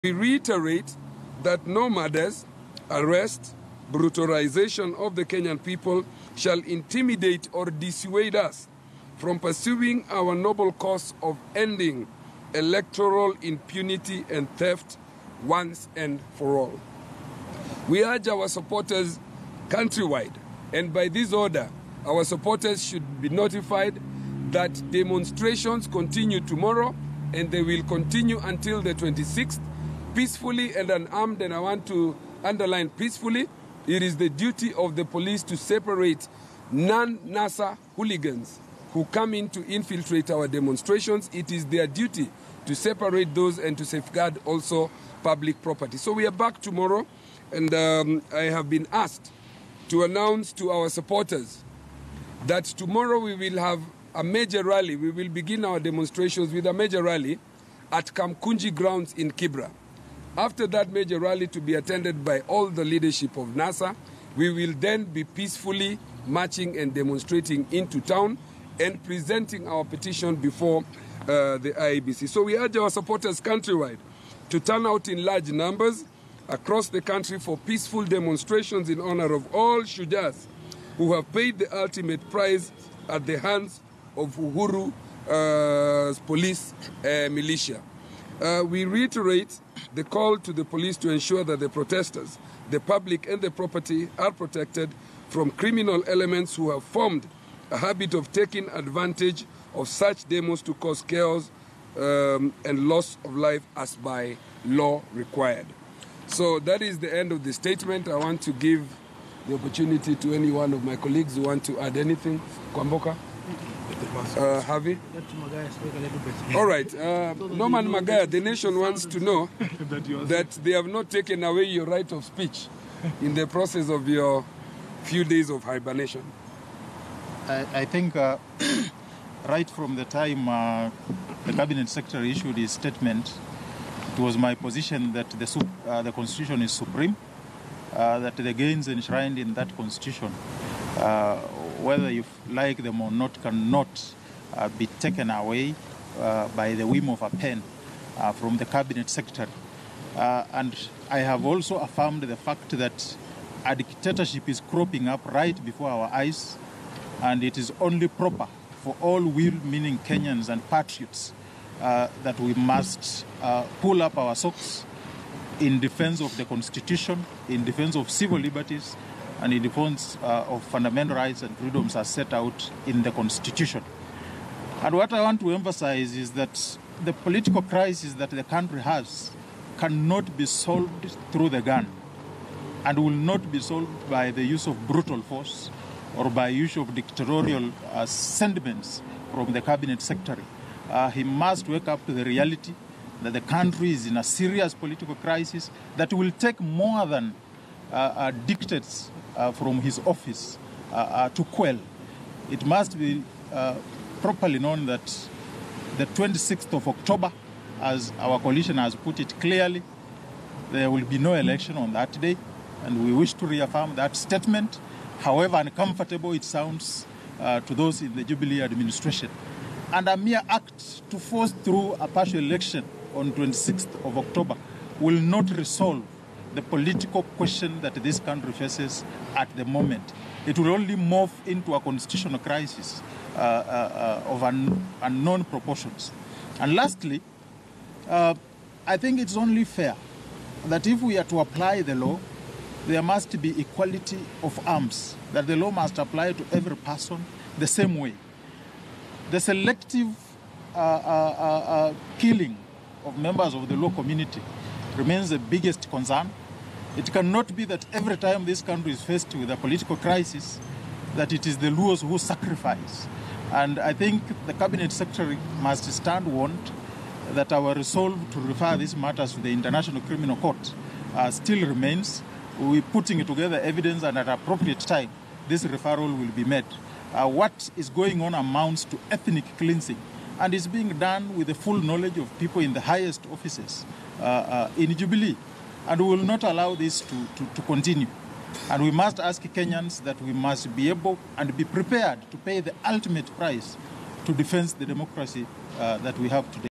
We reiterate that no murders, arrest, brutalization of the Kenyan people shall intimidate or dissuade us from pursuing our noble cause of ending electoral impunity and theft once and for all. We urge our supporters countrywide, and by this order, our supporters should be notified that demonstrations continue tomorrow, and they will continue until the 26th, peacefully and unarmed. And I want to underline peacefully. It is the duty of the police to separate non-NASA hooligans who come in to infiltrate our demonstrations. It is their duty to separate those and to safeguard also public property. So we are back tomorrow, and I have been asked to announce to our supporters that tomorrow we will have a major rally. We will begin our demonstrations with a major rally at Kamkunji grounds in Kibra. After that major rally, to be attended by all the leadership of NASA, we will then be peacefully marching and demonstrating into town and presenting our petition before the IEBC. So we urge our supporters countrywide to turn out in large numbers across the country for peaceful demonstrations in honor of all Shujas who have paid the ultimate price at the hands of Uhuru's police militia. We reiterate the call to the police to ensure that the protesters, the public and the property are protected from criminal elements who have formed a habit of taking advantage of such demos to cause chaos and loss of life as by law required. So that is the end of the statement. I want to give the opportunity to any one of my colleagues who want to add anything. Kwamboka? Harvey? All right. Norman Magaya, the nation wants to know that they have not taken away your right of speech in the process of your few days of hibernation. I think right from the time the Cabinet Secretary issued his statement, it was my position that the Constitution is supreme, that the gains enshrined in that Constitution, whether you like them or not, cannot be taken away by the whim of a pen from the Cabinet Secretary. And I have also affirmed the fact that a dictatorship is cropping up right before our eyes, and it is only proper for all well-meaning Kenyans and patriots that we must pull up our socks in defense of the Constitution, in defense of civil liberties, and in defense of fundamental rights and freedoms as set out in the Constitution. And what I want to emphasize is that the political crisis that the country has cannot be solved through the gun, and will not be solved by the use of brutal force or by use of dictatorial sentiments from the Cabinet Secretary. He must wake up to the reality that the country is in a serious political crisis that will take more than dictates from his office to quell. It must be properly known that the 26th of October, as our coalition has put it clearly, there will be no election on that day, and we wish to reaffirm that statement, however uncomfortable it sounds to those in the Jubilee administration. And a mere act to force through a partial election on 26th of October will not resolve the political question that this country faces at the moment. It will only morph into a constitutional crisis of unknown proportions. And lastly, I think it's only fair that if we are to apply the law, there must be equality of arms, that the law must apply to every person the same way. The selective killing of members of the law community remains the biggest concern. It cannot be that every time this country is faced with a political crisis, that it is the Luos who sacrifice. And I think the Cabinet Secretary must stand warned that our resolve to refer these matters to the International Criminal Court still remains. We're putting together evidence, and at an appropriate time, this referral will be made. What is going on amounts to ethnic cleansing, and is being done with the full knowledge of people in the highest offices in Jubilee. And we will not allow this to continue. And we must ask Kenyans that we must be able and be prepared to pay the ultimate price to defend the democracy that we have today.